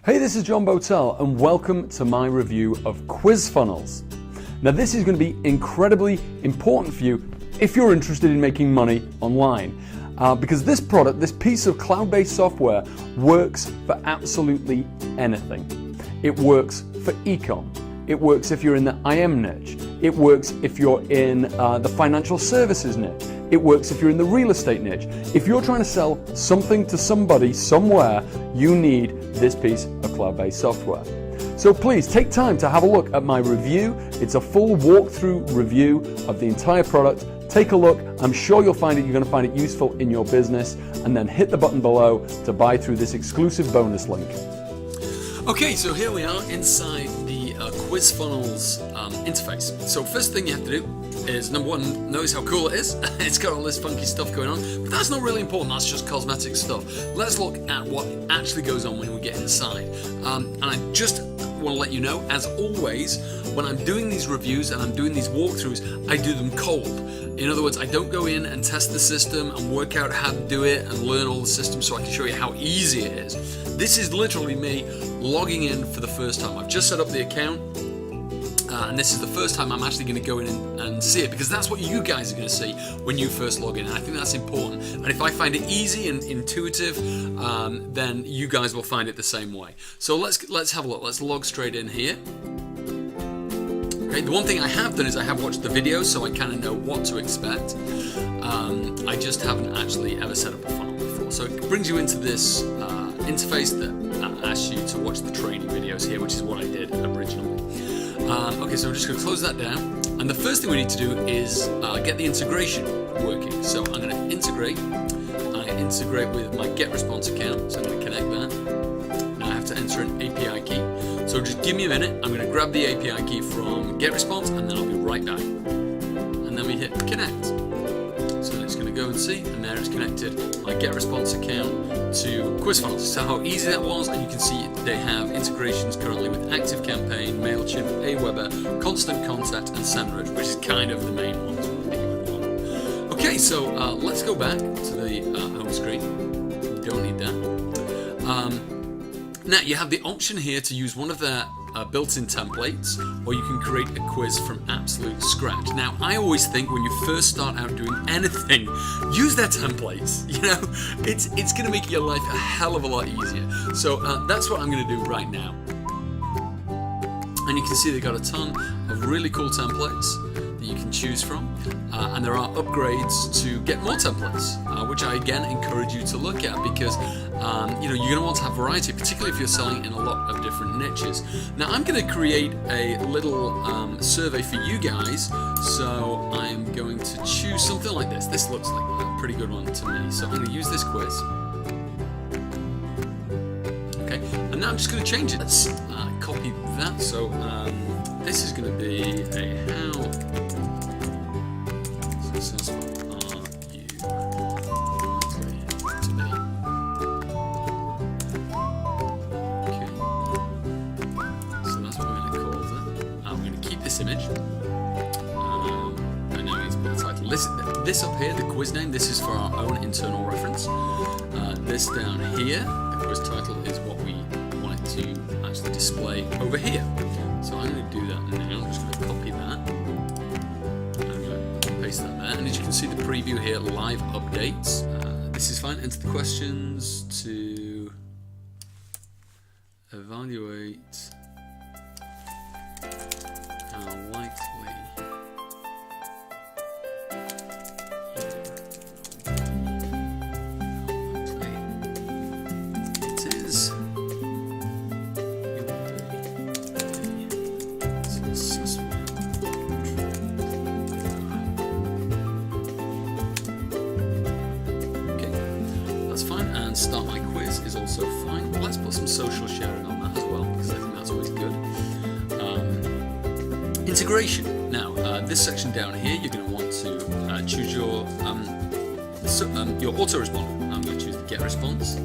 Hey, this is John Botel and welcome to my review of QuizFunnels. Now this is going to be incredibly important for you if you're interested in making money online. Because this product, this piece of cloud-based software works for absolutely anything. It works for e-com. It works if you're in the IM niche. It works if you're in the financial services niche. It works if you're in the real estate niche. If you're trying to sell something to somebody somewhere, you need this piece of cloud-based software. So please take time to have a look at my review. It's a full walkthrough review of the entire product. Take a look. I'm sure you're going to find it useful in your business, and then hit the button below to buy through this exclusive bonus link. Okay, so here we are inside the QuizFunnels interface. So first thing you have to do is, number one, notice how cool it is. It's got all this funky stuff going on, but that's not really important. That's just cosmetic stuff. Let's look at what actually goes on when we get inside. And I just want to let you know, as always, when I'm doing these reviews and I'm doing these walkthroughs, I do them cold. In other words, I don't go in and test the system and work out how to do it and learn all the systems so I can show you how easy it is. This is literally me logging in for the first time. I've just set up the account, and this is the first time I'm actually going to go in and see it, because that's what you guys are going to see when you first log in, and I think that's important. And if I find it easy and intuitive, then you guys will find it the same way. So let's have a look. Let's log straight in here. Okay, the one thing I have done is I have watched the videos, so I kind of know what to expect. I just haven't actually ever set up a funnel before. So it brings you into this interface that asks you to watch the training videos here, which is what I did originally. Okay, so we're just going to close that down. And the first thing we need to do is get the integration working. So I'm going to integrate. I integrate with my GetResponse account, so I'm going to connect that. Now I have to enter an API key. So just give me a minute. I'm going to grab the API key from GetResponse, and then I'll be right back. And then we hit connect. So it's going to go and see, and there it's connected my GetResponse account to QuizFunnels. So how easy that was, and you can see they have integrations currently with ActiveCampaign, MailChimp, Aweber, Constant Contact, and SEMrush, which is kind of the main ones that you would want. Okay, so let's go back to the home screen. Don't need that. Now you have the option here to use one of their built-in templates, or you can create a quiz from absolute scratch. Now I always think when you first start out doing anything, use their templates. You know, it's going to make your life a hell of a lot easier. So that's what I'm going to do right now. And you can see they've got a ton of really cool templates that you can choose from, and there are upgrades to get more templates, which I again encourage you to look at, because you know, you're going to want to have variety, particularly if you're selling in a lot of different niches. Now I'm going to create a little survey for you guys, so I'm going to choose something like this. This looks like a pretty good one to me, so I'm going to use this quiz. Okay, and now I'm just going to change it. Let's copy that. So this is going to be a how successful are you likely to be? Okay, so that's what we're going to call that. I'm going to keep this image. I know it's put the title. This up here, the quiz name, this is for our own internal reference. This down here, the quiz title, is what we want it to actually display over here. So I'm going to do that now. I'm just going to copy that. I'm going to paste that there. And as you can see, the preview here, live updates. This is fine. Enter the questions to evaluate how likely it is. And start my quiz is also fine. Let's put some social sharing on that as well, because I think that's always good. Integration. Now, this section down here, you're going to want to choose your autoresponder. I'm going to choose the GetResponse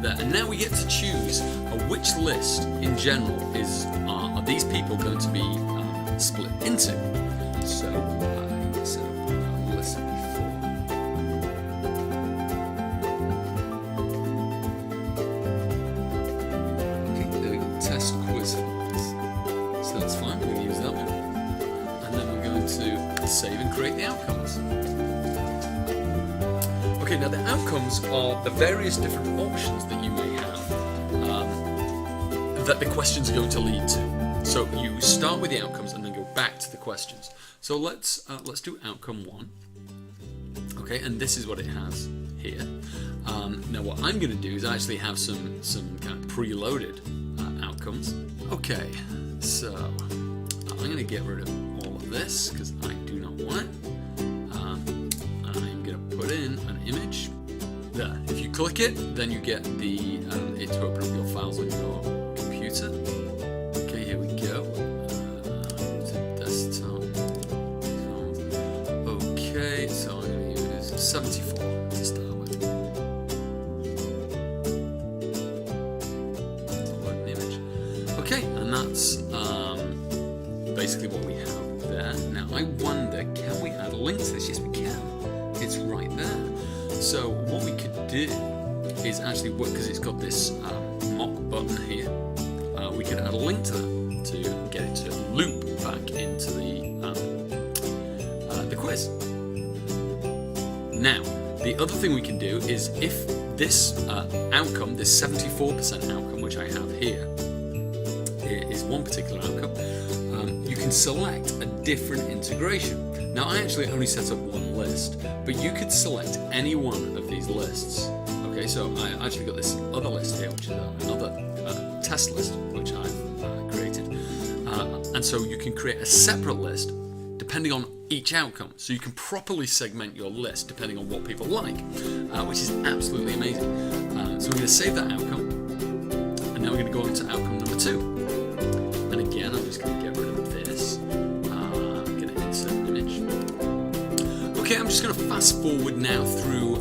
there, and now we get to choose which list in general are these people going to be split into. So, set up a list before. create the outcomes. Okay, now the outcomes are the various different options that you may have that the questions are going to lead to. So you start with the outcomes and then go back to the questions. So let's do outcome 1. Okay, and this is what it has here. Now what I'm going to do is actually have some kind of preloaded outcomes. Okay, so I'm going to get rid of all of this because I do not want it. I'm going to put in an image there. If you click it, then you get the it to open up your files on your computer. Okay, here we go. To desktop. Okay, so I'm going to use 74 to start with. Load an image. Okay, and that's basically what we have there. Now I wonder, can we add a link to this? Yes, we can. It's right there. So what we could do is actually work, because it's got this mock button here. We could add a link to that to get it to loop back into the quiz. Now, the other thing we can do is if this outcome, this 74% outcome, which I have here, is one particular outcome, you can select a different integration. Now, I actually only set up one list, but you could select any one of these lists. Okay, so I actually got this other list here, which is another test list, which I've created. And so you can create a separate list depending on each outcome. So you can properly segment your list depending on what people like, which is absolutely amazing. So we're going to save that outcome, and now we're going to go into outcome number 2. And again, I'm just going to get rid of this. I'm going to insert an image. Okay, I'm just going to fast forward now through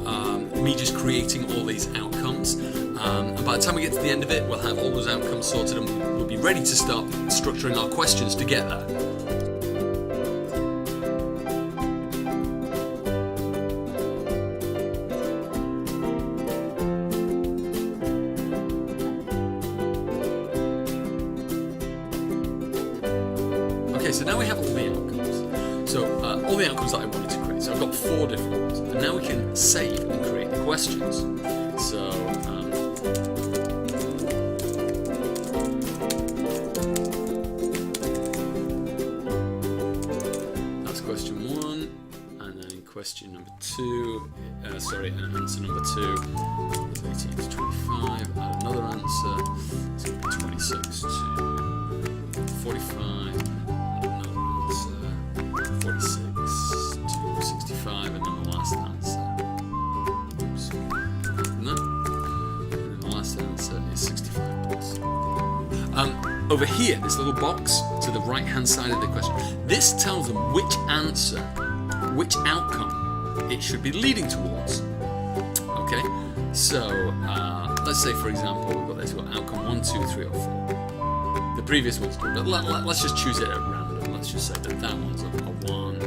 me just creating all these outcomes. And by the time we get to the end of it, we'll have all those outcomes sorted and we'll be ready to start structuring our questions to get there. Okay, so now we have all the outcomes. So all the outcomes that I wanted to create. So I've got 4 different ones. And now we can save and create the questions. So that's question 1. And then question number 2, answer number 2 is 18 to 25. Add another answer. It's going to be 26 to 45. 46 to 65, and then the last answer. Oops. No. And then the last answer is 65 plus. Over here, this little box to the right-hand side of the question, this tells them which answer, which outcome it should be leading towards. Okay, so let's say, for example, we've got this, outcome 1, 2, 3, or 4. The previous one's good, but let's just choose it at random. Let's just say that one's a 1,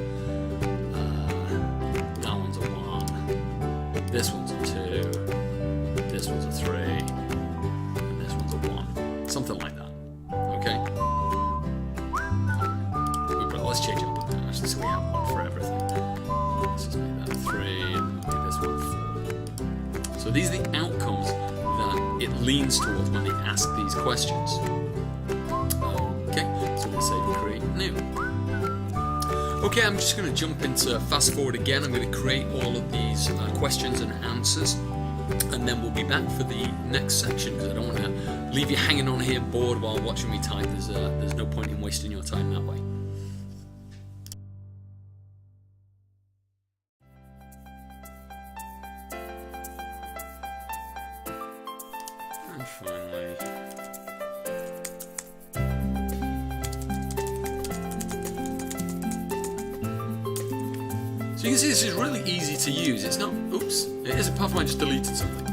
that one's a 1, this one's a 2, this one's a 3, and this one's a 1. Something like that. Okay? But let's change it up a bit, actually, so we have 1 for everything. Let's just make that 3, and make this one 4. So these are the outcomes that it leans towards when they ask these questions. Okay, so we're going to say create new. Okay, I'm just going to jump into fast forward again. I'm going to create all of these questions and answers, and then we'll be back for the next section because I don't want to leave you hanging on here bored while watching me type. There's no point in wasting your time that way. And finally, so you can see this is really easy to use. It's not, oops, it is, apart from I just deleted something.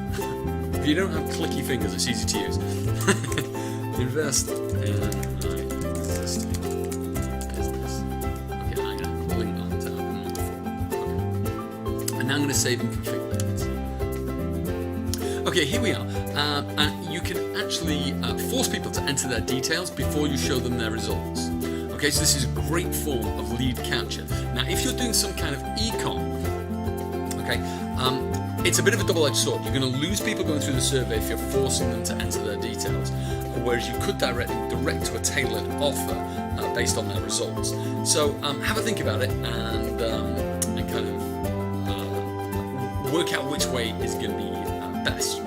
If you don't have clicky fingers, it's easy to use. Invest in my existing business. Okay, I'm going to link that to outcome number 4. Okay. And now I'm going to save and configure it. Okay, here we are. And you can actually force people to enter their details before you show them their results. Okay, so this is a great form of lead capture. Now, if you're doing some kind of e-com, okay, it's a bit of a double-edged sword. You're going to lose people going through the survey if you're forcing them to enter their details, whereas you could direct to a tailored offer based on their results. So have a think about it and kind of work out which way is going to be best.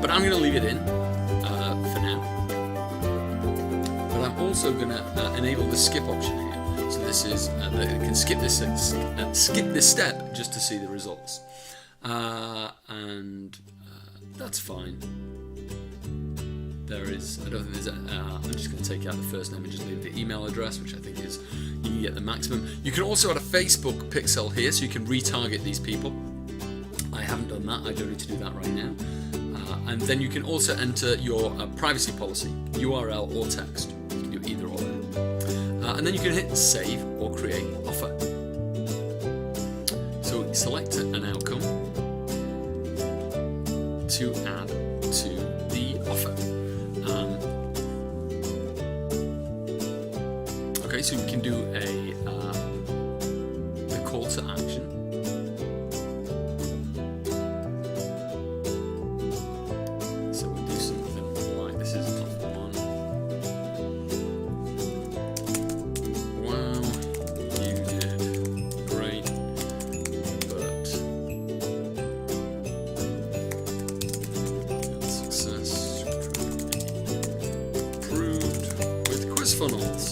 But I'm going to leave it in for now. But I'm also going to enable the skip option here. So this is you can skip this step just to see the results, and that's fine. There is, I don't think there's. I'm just going to take out the first name and just leave the email address, which I think is you can get the maximum. You can also add a Facebook pixel here, so you can retarget these people. I haven't done that. I don't need to do that right now. And then you can also enter your privacy policy, URL or text. You can do either or. And then you can hit save or create offer. So select an outcome to add to the offer. Okay, so we can do the call to action. So we'll do something like this is offer one. Wow, you did great, but success improved with QuizFunnels.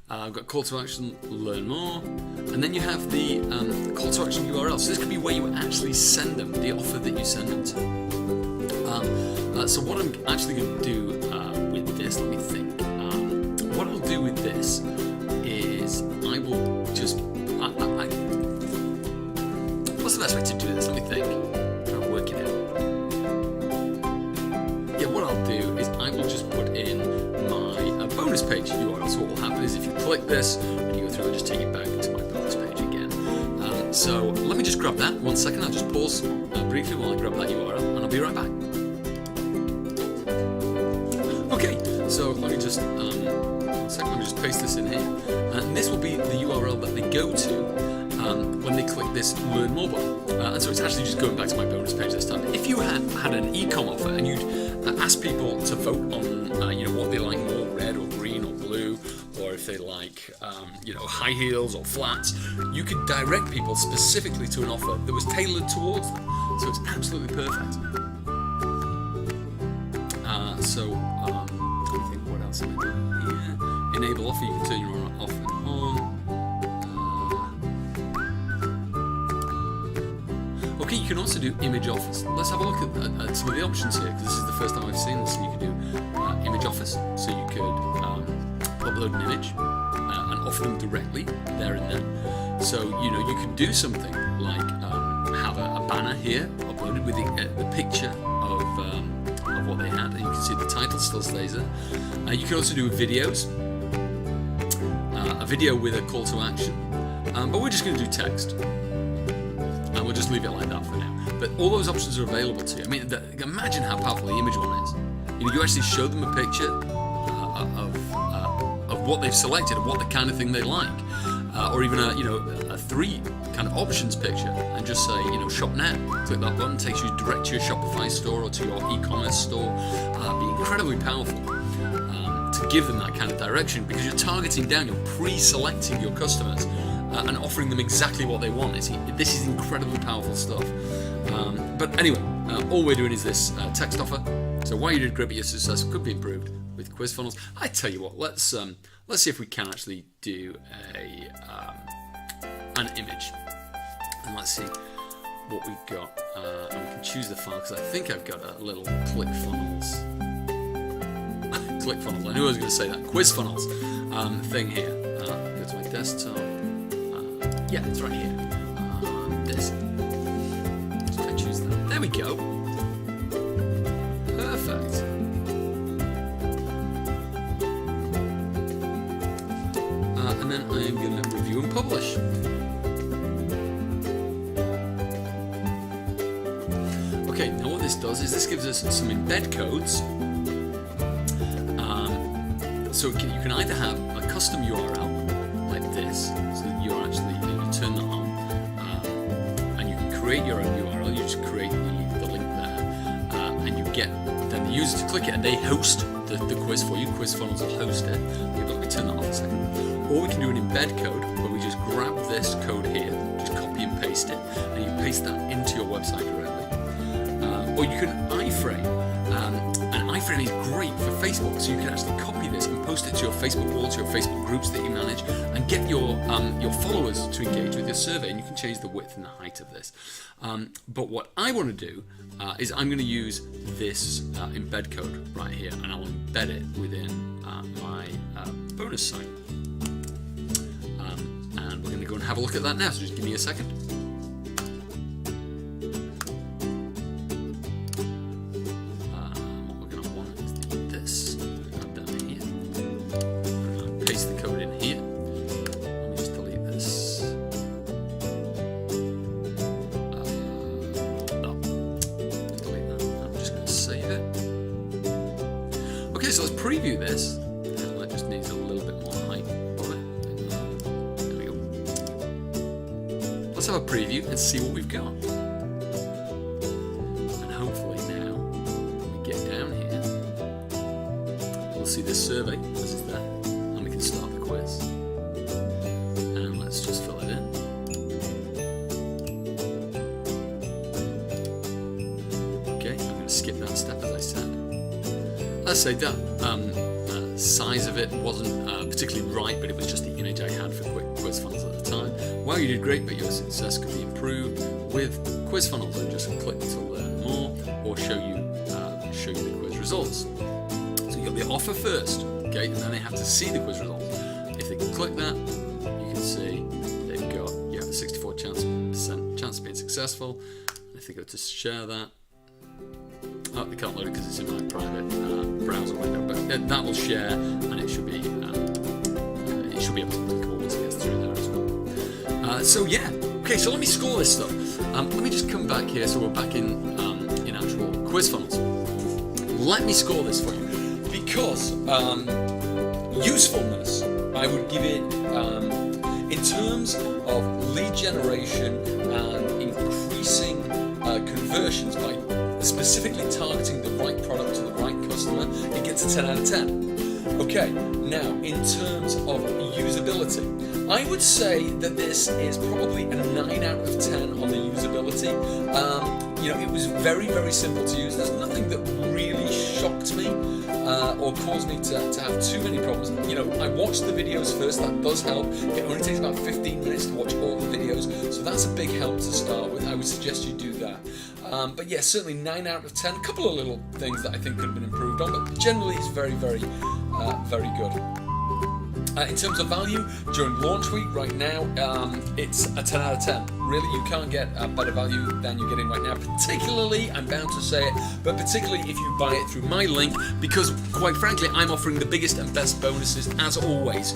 I've got call to action, learn more, and then you have the call to action URL. So this could be where you actually send them, the offer that you send them to. So what I'm actually going to do with this, let me think. What I'll do with this is I will just. What's the best way to do this? Let me think. Try to work it out. Yeah, what I'll do is I will just put in my bonus page URL. So what will happen is if you click this and you go through, I'll just take you back to my bonus page again. So let me just grab that. 1 second, I'll just pause briefly while I grab that URL and I'll be right back. Okay, so let me just 1 second, let me just paste this in here. And this will be the URL that they go to when they click this Learn More button. And so it's actually just going back to my bonus page this time. If you had an e-com offer and you'd ask people to vote on what they like more, red or green or blue, or if they like high heels or flats, you could direct people specifically to an offer that was tailored towards them. So it's absolutely perfect. I think what else am I doing here? Enable offer, you can turn your offer on. Okay, you can also do image offers. Let's have a look at some of the options here, because this is the first time I've seen this. So you can do image offers. So you could upload an image and offer them directly there and then. So you could do something like have a banner here uploaded with the picture of what they had, and you can see the title still stays there. You can also do videos, a video with a call to action, but we're just going to do text, and we'll just leave it like that for now. But all those options are available to you. I mean, imagine how powerful the image one is. You actually show them a picture of what they've selected and what the kind of thing they like, or even a 3 kind of options picture, and just say shop now. Click that button, takes you direct to your Shopify store or to your e-commerce store. Be incredibly powerful to give them that kind of direction, because you're targeting down, you're pre-selecting your customers and offering them exactly what they want. This is incredibly powerful stuff. But anyway, all we're doing is this text offer. So why you did great, but your success could be improved with QuizFunnels. I tell you what, let's see if we can actually do an image, and let's see what we've got. And we can choose the file, because I think I've got a little ClickFunnels. ClickFunnels. I knew I was going to say that. QuizFunnels thing here. Go to my desktop. Yeah, it's right here. this. So I choose that. There we go. Perfect. And then I am going to review and publish. Okay, now what this does is this gives us some embed codes. So you can either have a custom URL like this, so that you're actually, you turn that on, and you can create your own URL. You just create the link there, and you get then the user to click it, and they host the quiz for you. QuizFunnels will host it. Let me turn that on a second. Or we can do an embed code where we just grab this code here, just copy and paste it, and you paste that into your website directly. Or you can iframe. And iframe is great for Facebook, so you can actually copy this and post it to your Facebook wall, to your Facebook groups that you manage, and get your followers to engage with your survey. And you can change the width and the height of this. But what I want to do is I'm going to use this embed code right here, and I'll embed it within my bonus site. And we're going to go and have a look at that now. So just give me a second. Paste the code in here. Let me just delete this. No, delete that. I'm just going to save it. Okay, so let's preview this. That just needs a little bit more height on it. There we go. Let's have a preview and see what we've got. And hopefully now, when we get down here, we'll see this survey as it's there. Start the quiz, and let's just fill it in. Okay, I'm going to skip that step as I said. Let's say that size of it wasn't particularly right, but it was just the image I had for QuizFunnels at the time. Well, you did great, but your success could be improved with QuizFunnels. And just click to learn more, or show you the quiz results. So you got the offer first. Okay, and then they have to see the quiz results. If they can click that, you can see they've got a 64% chance of being successful. And if they go to share that, oh, they can't load it because it's in my private browser window, but that will share, and it should be able to click once it gets through there as well. So yeah, okay, so let me score this stuff. Let me just come back here, so we're back in actual QuizFunnels. Let me score this for you. Because usefulness, I would give it, in terms of lead generation and increasing conversions by specifically targeting the right product to the right customer, it gets a 10 out of 10. Okay, now in terms of usability, I would say that this is probably a 9 out of 10 on the usability. It was very, very simple to use. There's nothing that really shocked me or caused me to have too many problems. I watched the videos first. That does help. It only takes about 15 minutes to watch all the videos, so that's a big help to start with. I would suggest you do that. But yeah, certainly 9 out of 10. A couple of little things that I think could have been improved on, but generally it's very, very, very good. In terms of value, during launch week right now, it's a 10 out of 10. Really, you can't get a better value than you're getting right now. Particularly, I'm bound to say it, but particularly if you buy it through my link, because quite frankly, I'm offering the biggest and best bonuses as always.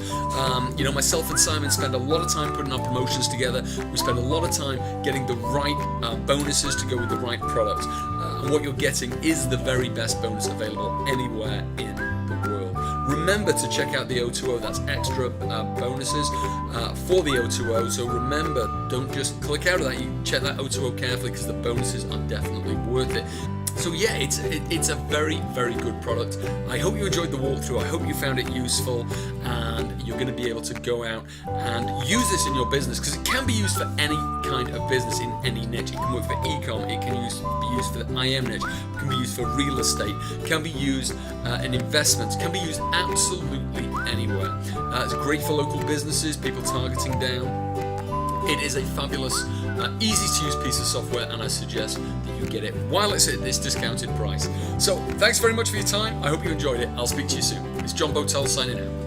Myself and Simon spend a lot of time putting our promotions together. We spend a lot of time getting the right bonuses to go with the right product. And what you're getting is the very best bonus available anywhere in the world. Remember to check out the O2O, that's extra bonuses for the O2O. So remember, don't just click out of that, you check that O2O carefully because the bonuses are definitely worth it. So yeah, it's a very, very good product. I hope you enjoyed the walkthrough. I hope you found it useful, and you're going to be able to go out and use this in your business, because it can be used for any kind of business in any niche. It can work for e-com, it can be used for the IM niche, it can be used for real estate, it can be used in investments, it can be used absolutely anywhere. It's great for local businesses, people targeting down. It is a fabulous, easy-to-use piece of software, and I suggest that you get it while it's at this discounted price. So, thanks very much for your time. I hope you enjoyed it. I'll speak to you soon. It's John Botel signing out.